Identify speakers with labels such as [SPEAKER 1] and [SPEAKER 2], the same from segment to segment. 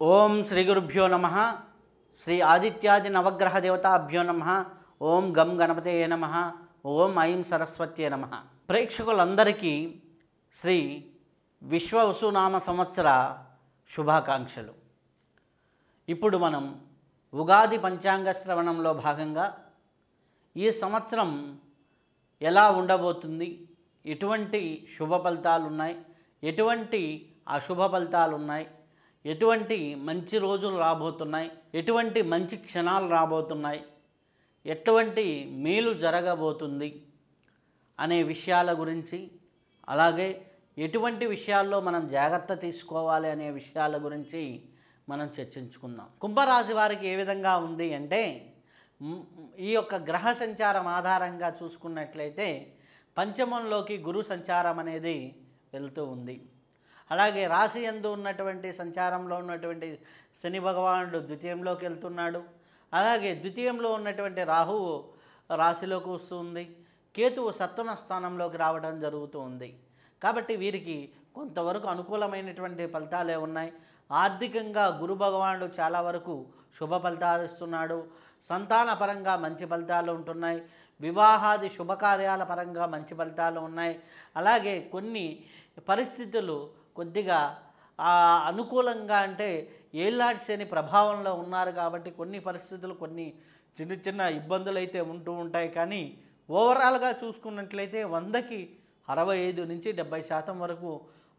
[SPEAKER 1] ఓం శ్రీ గురుభ్యో నమ. శ్రీ ఆదిత్యాది నవగ్రహ దేవతాభ్యో నమ. ఓం గం గణపతయే నమ. ఓం ఐం సరస్వత్యే నమ. ప్రేక్షకులందరికీ శ్రీ విశ్వవసునామ సంవత్సర శుభాకాంక్షలు. ఇప్పుడు మనం ఉగాది పంచాంగ శ్రవణంలో భాగంగా ఈ సంవత్సరం ఎలా ఉండబోతుంది, ఎటువంటి శుభ ఫలితాలు ఉన్నాయి, ఎటువంటి అశుభ ఫలితాలు ఉన్నాయి, ఎటువంటి మంచి రోజులు రాబోతున్నాయి, ఎటువంటి మంచి క్షణాలు రాబోతున్నాయి, ఎటువంటి మేలు జరగబోతుంది అనే విషయాల గురించి, అలాగే ఎటువంటి విషయాల్లో మనం జాగ్రత్త తీసుకోవాలి అనే విషయాల గురించి మనం చర్చించుకుందాం. కుంభరాశి వారికి ఏ విధంగా ఉంది అంటే, ఈ యొక్క గ్రహ సంచారం ఆధారంగా చూసుకున్నట్లయితే పంచమంలోకి గురు సంచారం అనేది వెళ్తూ ఉంది. అలాగే రాశి యందు ఉన్నటువంటి సంచారంలో ఉన్నటువంటి శని భగవానుడు ద్వితీయంలోకి వెళ్తున్నాడు. అలాగే ద్వితీయంలో ఉన్నటువంటి రాహువు రాశిలోకి వస్తుంది. కేతువు సప్తమ స్థానంలోకి రావడం జరుగుతూ ఉంది. కాబట్టి వీరికి కొంతవరకు అనుకూలమైనటువంటి ఫలితాలే ఉన్నాయి. ఆర్థికంగా గురు భగవానుడు చాలా వరకు శుభ ఫలితాలు ఇస్తున్నాడు. సంతాన పరంగా మంచి ఫలితాలు ఉంటున్నాయి. వివాహాది శుభకార్యాల పరంగా మంచి ఫలితాలు ఉన్నాయి. అలాగే కొన్ని పరిస్థితులు కొద్దిగా అనుకూలంగా, అంటే ఏళ్ళనాటి శని ప్రభావంలో ఉన్నారు కాబట్టి కొన్ని పరిస్థితులు, కొన్ని చిన్న చిన్న ఇబ్బందులు అయితే ఉంటూ ఉంటాయి. కానీ ఓవరాల్గా చూసుకున్నట్లయితే 100కి 65 నుంచి 70% వరకు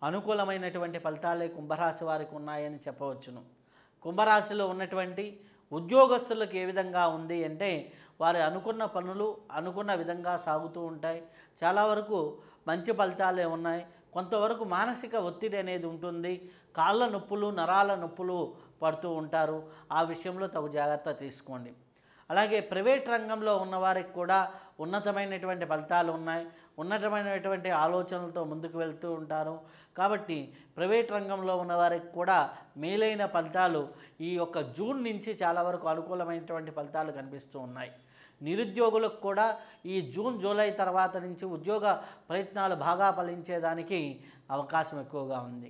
[SPEAKER 1] అనుకూలమైనటువంటి ఫలితాలే కుంభరాశి వారికి ఉన్నాయని చెప్పవచ్చును. కుంభరాశిలో ఉన్నటువంటి ఉద్యోగస్తులకు ఏ విధంగా ఉంది అంటే, వారు అనుకున్న పనులు అనుకున్న విధంగా సాగుతూ ఉంటాయి. చాలా వరకు మంచి ఫలితాలే ఉన్నాయి. కొంతవరకు మానసిక ఒత్తిడి అనేది ఉంటుంది. కాళ్ళ నొప్పులు, నరాల నొప్పులు పడుతూ ఉంటారు. ఆ విషయంలో తగు జాగ్రత్త తీసుకోండి. అలాగే ప్రైవేట్ రంగంలో ఉన్నవారికి కూడా ఉన్నతమైనటువంటి ఫలితాలు ఉన్నాయి. ఉన్నతమైనటువంటి ఆలోచనలతో ముందుకు వెళ్తూ ఉంటారు. కాబట్టి ప్రైవేట్ రంగంలో ఉన్నవారికి కూడా మేలైన ఫలితాలు ఈ యొక్క జూన్ నుంచి చాలా వరకు అనుకూలమైనటువంటి ఫలితాలు కనిపిస్తూ ఉన్నాయి. నిరుద్యోగులకు కూడా ఈ జూన్ జూలై తర్వాత నుంచి ఉద్యోగ ప్రయత్నాలు బాగా ఫలించేదానికి అవకాశం ఎక్కువగా ఉంది.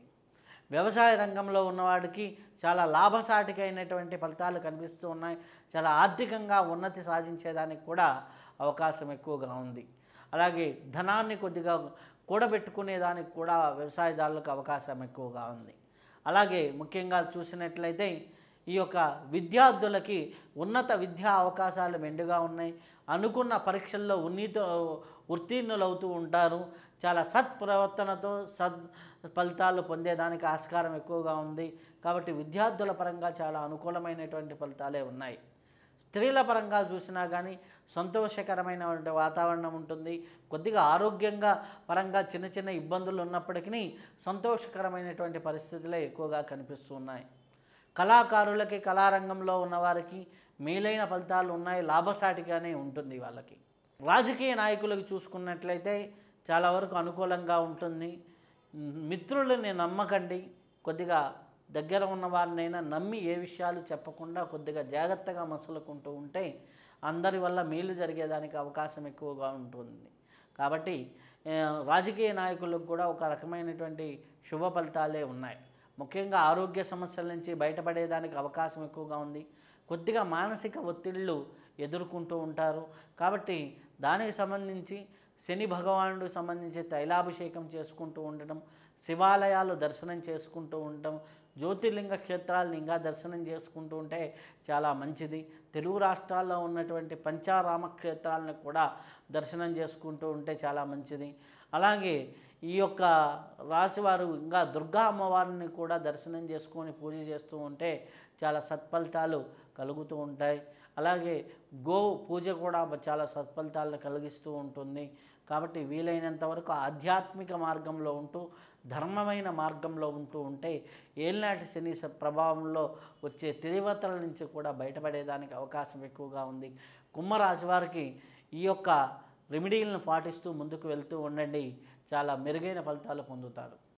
[SPEAKER 1] వ్యవసాయ రంగంలో ఉన్నవాడికి చాలా లాభసాటికైనటువంటి ఫలితాలు కనిపిస్తూ ఉన్నాయి. చాలా ఆర్థికంగా ఉన్నతి సాధించేదానికి కూడా అవకాశం ఎక్కువగా ఉంది. అలాగే ధనాన్ని కొద్దిగా కూడబెట్టుకునేదానికి కూడా వ్యవసాయదారులకు అవకాశం ఎక్కువగా ఉంది. అలాగే ముఖ్యంగా చూసినట్లయితే ఈ యొక్క విద్యార్థులకి ఉన్నత విద్యా అవకాశాలు మెండుగా ఉన్నాయి. అనుకున్న పరీక్షల్లో ఉత్తీర్ణులవుతూ ఉంటారు. చాలా సత్ప్రవర్తనతో ఫలితాలు పొందేదానికి ఆస్కారం ఎక్కువగా ఉంది. కాబట్టి విద్యార్థుల పరంగా చాలా అనుకూలమైనటువంటి ఫలితాలే ఉన్నాయి. స్త్రీల పరంగా చూసినా కానీ సంతోషకరమైన వాతావరణం ఉంటుంది. కొద్దిగా ఆరోగ్యంగా పరంగా చిన్న చిన్న ఇబ్బందులు ఉన్నప్పటికీ సంతోషకరమైనటువంటి పరిస్థితులే ఎక్కువగా కనిపిస్తూ ఉన్నాయి. కళాకారులకి, కళారంగంలో ఉన్నవారికి మేలైన ఫలితాలు ఉన్నాయి. లాభసాటిగానే ఉంటుంది వాళ్ళకి. రాజకీయ నాయకులకు చూసుకున్నట్లయితే చాలా వరకు అనుకూలంగా ఉంటుంది. మిత్రులని నమ్మకండి. కొద్దిగా దగ్గర ఉన్న వారినైనా నమ్మి ఏ విషయాలు చెప్పకుండా కొద్దిగా జాగ్రత్తగా మసులుకుంటూ ఉంటే అందరి వల్ల మేలు జరిగేదానికి అవకాశం ఎక్కువగా ఉంటుంది. కాబట్టి రాజకీయ నాయకులకు కూడా ఒక రకమైనటువంటి శుభ ఫలితాలే ఉన్నాయి. ముఖ్యంగా ఆరోగ్య సమస్యల నుంచి బయటపడేదానికి అవకాశం ఎక్కువగా ఉంది. కొద్దిగా మానసిక ఒత్తిళ్ళు ఎదుర్కొంటూ ఉంటారు. కాబట్టి దానికి సంబంధించి శని భగవానుడికి సంబంధించి తైలాభిషేకం చేసుకుంటూ ఉండటం, శివాలయాలు దర్శనం చేసుకుంటూ ఉండటం, జ్యోతిర్లింగ క్షేత్రాలను ఇంకా దర్శనం చేసుకుంటూ ఉంటే చాలా మంచిది. తెలుగు రాష్ట్రాల్లో ఉన్నటువంటి పంచారామ క్షేత్రాలను కూడా దర్శనం చేసుకుంటూ ఉంటే చాలా మంచిది. అలాగే ఈ యొక్క రాశివారు ఇంకా దుర్గా అమ్మవారిని కూడా దర్శనం చేసుకొని పూజ చేస్తూ ఉంటే చాలా సత్ఫలితాలు కలుగుతూ ఉంటాయి. అలాగే గో పూజ కూడా చాలా సత్ఫలితాలను కలిగిస్తూ ఉంటుంది. కాబట్టి వీలైనంత వరకు ఆధ్యాత్మిక మార్గంలో ఉంటూ, ధర్మమైన మార్గంలో ఉంటూ ఉంటే ఏళ్ళనాటి శని ప్రభావంలో వచ్చే తీవ్రతల నుంచి కూడా బయటపడేదానికి అవకాశం ఎక్కువగా ఉంది. కుంభరాశి వారికి ఈ యొక్క రెమెడీలను పాటిస్తూ ముందుకు వెళ్తూ ఉండండి. చాలా మెరుగైన ఫలితాలు పొందుతారు.